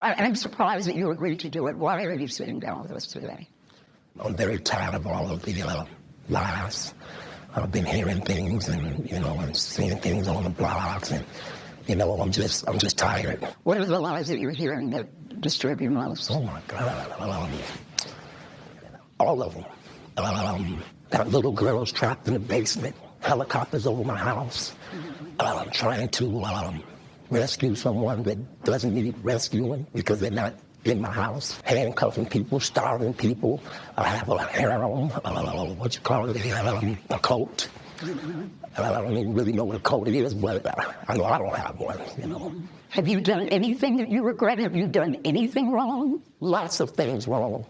I'm surprised that you agreed to do it. Why are you sitting down with us today? I'm very tired of all of the lies. I've been hearing things and, and seeing things on the blogs and, I'm just tired. What are the lies that you're hearing that disturb you most? Oh my God. All of them. Got little girls trapped in the basement, helicopters over my house. I'm trying to rescue someone that doesn't need rescuing because they're not in my house. Handcuffing people, starving people. I have a harem, a cult. I don't even really know what a cult is, but I know I don't have one, Have you done anything that you regret? Have you done anything wrong? Lots of things wrong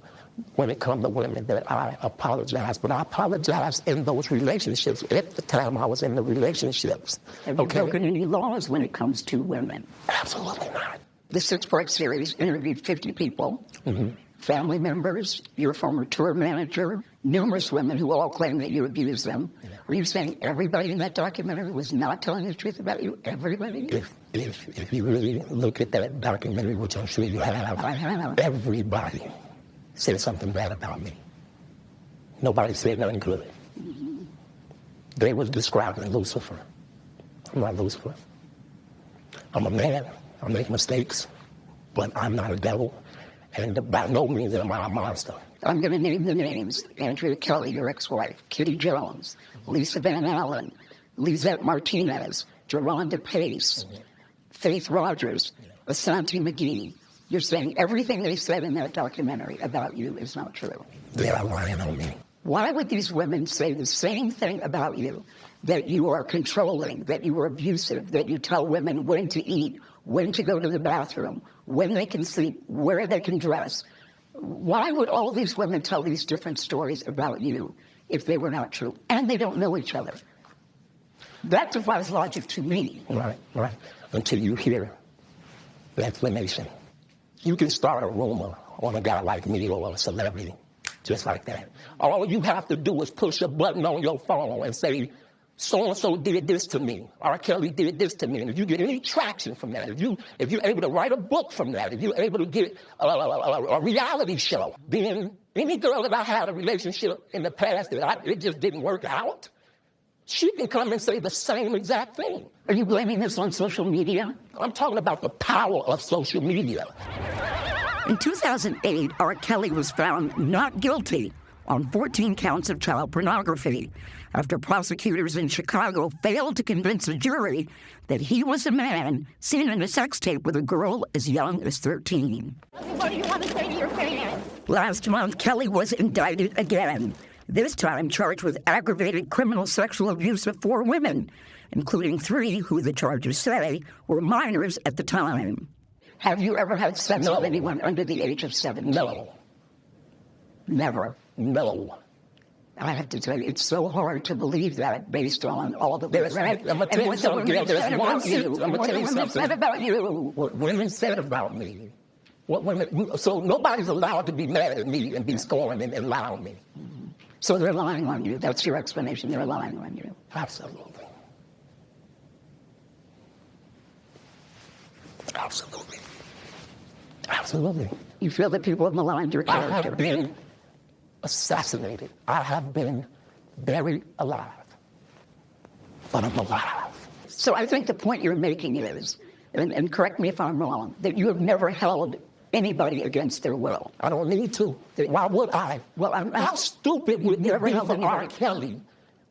when it comes to women that I apologize. But I apologize in those relationships at the time I was in the relationships. Have you broken any laws when it comes to women? Absolutely not. The 6-part series interviewed 50 people, family members, your former tour manager, numerous women who all claim that you abused them. Were you saying everybody in that documentary was not telling the truth about you? Everybody? If you really look at that documentary, which I'm sure you have, everybody said something bad about me. Nobody said nothing good. They was describing Lucifer. I'm not Lucifer. I'm a man. I make mistakes, but I'm not a devil, and by no means am I a monster. I'm going to name the names. Andrea Kelly, your ex-wife, Kitty Jones, Lisa Van Allen, Lisette Martinez, Geronda Pace, Faith Rogers, Asante McGee. You're saying everything they said in that documentary about you is not true. They are lying on me. Why would these women say the same thing about you, that you are controlling, that you are abusive, that you tell women when to eat, when to go to the bathroom, when they can sleep, where they can dress? Why would all these women tell these different stories about you if they were not true? And they don't know each other. That defies logic to me. Right. Until you hear the explanation. You can start a rumor on a guy like me or a celebrity, just like that. All you have to do is push a button on your phone and say, so-and-so did this to me. R. Kelly did this to me. And if you get any traction from that, if you're able to write a book from that, if you're able to get a reality show, then any girl that I had a relationship in the past that it just didn't work out, she can come and say the same exact thing. Are you blaming this on social media? I'm talking about the power of social media. In 2008, R. Kelly was found not guilty on 14 counts of child pornography after prosecutors in Chicago failed to convince a jury that he was a man seen in a sex tape with a girl as young as 13. What do you want to say to your fans? Last month, Kelly was indicted again, this time charged with aggravated criminal sexual abuse of 4 women, including 3 who the charges say were minors at the time. Have you ever had sex with anyone under the age of 17? No. Never? No. I have to tell you, it's so hard to believe that based on all the women said about you. What women said about me. So nobody's allowed to be mad at me and be scorned and lie on me. So they're lying on you. That's your explanation. They're lying on you. Absolutely. You feel that people have maligned your character? I have been assassinated. I have been buried alive. But I'm alive. So I think the point you're making is, and correct me if I'm wrong, that you have never held anybody against their will. I don't need to. Why would I? Well, how stupid would it be for R. Kelly,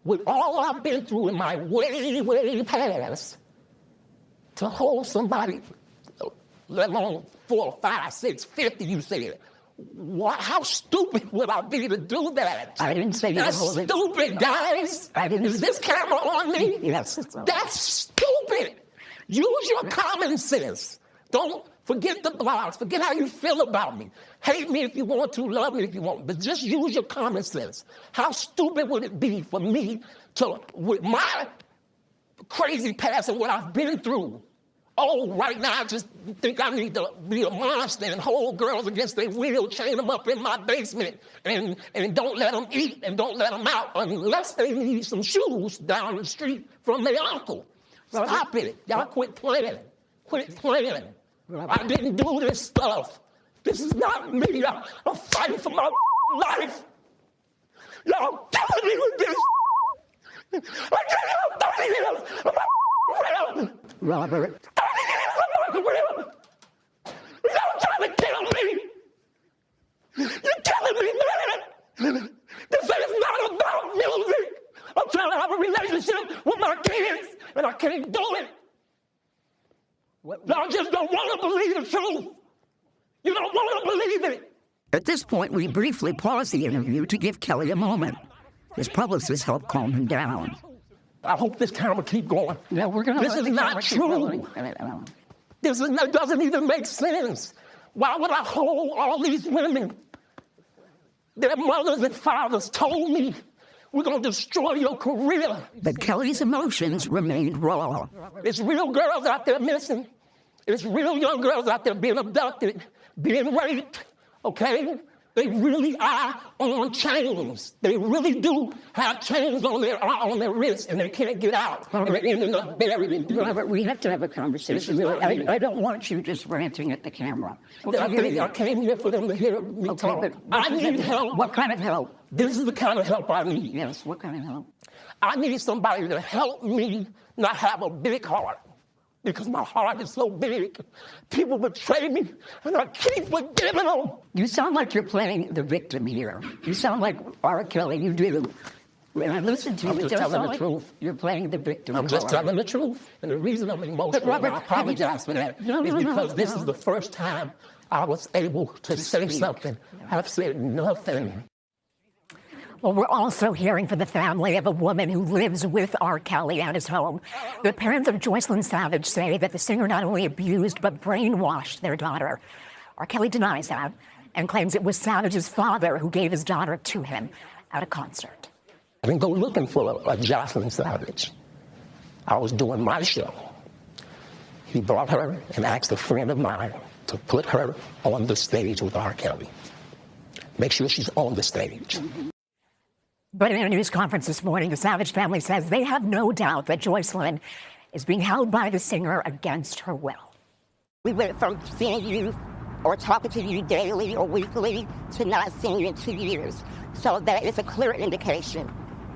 with all I've been through in my way past, to hold somebody, let alone 4, 5, 6, 50, you said. How stupid would I be to do that? I didn't say you were holding. That's stupid, guys. Is this camera on me? Yes. That's stupid. Use your common sense. Don't forget the blogs. Forget how you feel about me. Hate me if you want to, love me if you want, but just use your common sense. How stupid would it be for me to, with my crazy past and what I've been through, right now I just think I need to be a monster and hold girls against their will, chain them up in my basement, and don't let them eat and don't let them out unless they need some shoes down the street from their uncle. Stop it. Y'all quit playing. Quit playing. I didn't do this stuff. This is not me. I'm fighting for my life. Y'all killing me with this. I can't 30 years of my career. Robert. 30 years of my career. Y'all trying to kill me. You're killing me, man. This is not about music. I'm trying to have a relationship with my kids, and I can't do it. Y'all just don't want to believe the truth. You don't want to believe it. At this point, we briefly paused the interview to give Kelly a moment. His publicist helped calm him down. I hope this camera keep going. Yeah, we're going to. This is not true. This doesn't even make sense. Why would I hold all these women? Their mothers and fathers told me, we're going to destroy your career. But Kelly's emotions remained raw. There's real girls out there missing. There's real young girls out there being abducted, being raped, okay? They really are on chains. They really do have chains on their wrists, and they can't get out. And they're ending up buried. Robert, we have to have a conversation. Really, I don't want you just ranting at the camera. I came here for them to hear me talk. But I need help. What kind of help? This is the kind of help I need. Yes, what kind of help? I need somebody to help me not have a big heart, because my heart is so big. People betray me, and I keep forgiving them. You sound like you're playing the victim here. You sound like R. Kelly. You do. When I listen to you, just telling the truth. You're playing the victim. I'm just telling the truth. And the reason I'm emotional, Robert, and I apologize for that, is because this is the first time I was able to say something. I've said nothing. Well, we're also hearing from the family of a woman who lives with R. Kelly at his home. The parents of Joycelyn Savage say that the singer not only abused but brainwashed their daughter. R. Kelly denies that and claims it was Savage's father who gave his daughter to him at a concert. I didn't go looking for a Joycelyn Savage. I was doing my show. He brought her and asked a friend of mine to put her on the stage with R. Kelly. Make sure she's on the stage. But in a news conference this morning, the Savage family says they have no doubt that Joycelyn is being held by the singer against her will. We went from seeing you or talking to you daily or weekly to not seeing you in 2 years. So that is a clear indication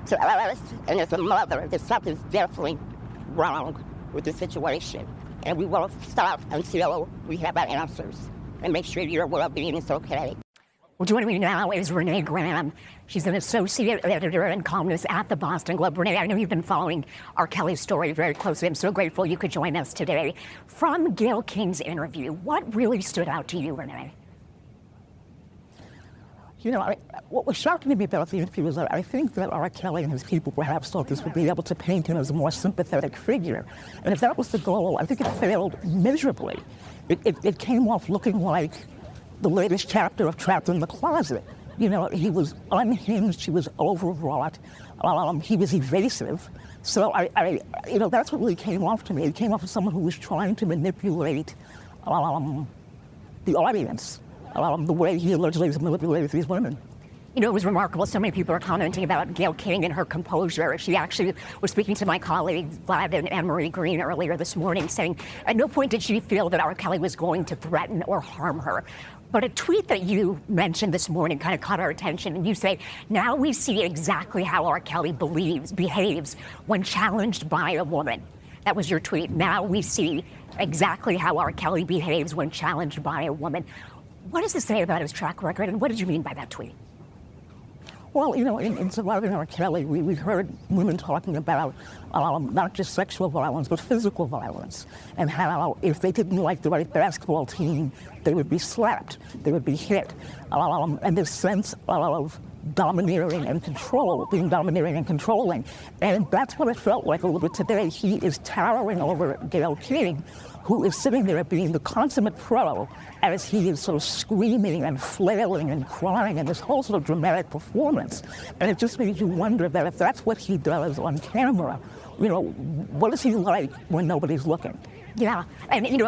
to us and as a mother that something's definitely wrong with the situation. And we won't stop until we have our answers and make sure your well-being is okay. Well, joining me now is Renee Graham. She's an associate editor and columnist at the Boston Globe. Renee, I know you've been following R. Kelly's story very closely. I'm so grateful you could join us today. From Gayle King's interview, what really stood out to you, Renee? You know, what was shocking to me about the interview was that I think that R. Kelly and his people perhaps thought this would be able to paint him as a more sympathetic figure. And if that was the goal, I think it failed miserably. It came off looking like the latest chapter of Trapped in the Closet. You know, he was unhinged, he was overwrought, he was evasive. So you know, that's what really came off to me. It came off as someone who was trying to manipulate the audience, the way he allegedly manipulated these women. You know, it was remarkable. So many people are commenting about Gayle King and her composure. She actually was speaking to my colleagues, Vlad and Anne-Marie Green, earlier this morning, saying at no point did she feel that R. Kelly was going to threaten or harm her. But a tweet that you mentioned this morning kind of caught our attention, and you say, now we see exactly how R. Kelly behaves when challenged by a woman. That was your tweet. Now we see exactly how R. Kelly behaves when challenged by a woman. What does this say about his track record, and what did you mean by that tweet? Well, you know, in surviving R. Kelly, we heard women talking about not just sexual violence, but physical violence, and how if they didn't like the right basketball team, they would be slapped, they would be hit, and this sense of domineering and control, being domineering and controlling. And that's what it felt like a little bit today. He is towering over Gayle King, who is sitting there being the consummate pro as he is sort of screaming and flailing and crying in this whole sort of dramatic performance. And it just made you wonder that if that's what he does on camera, you know, what is he like when nobody's looking? Yeah, and you know,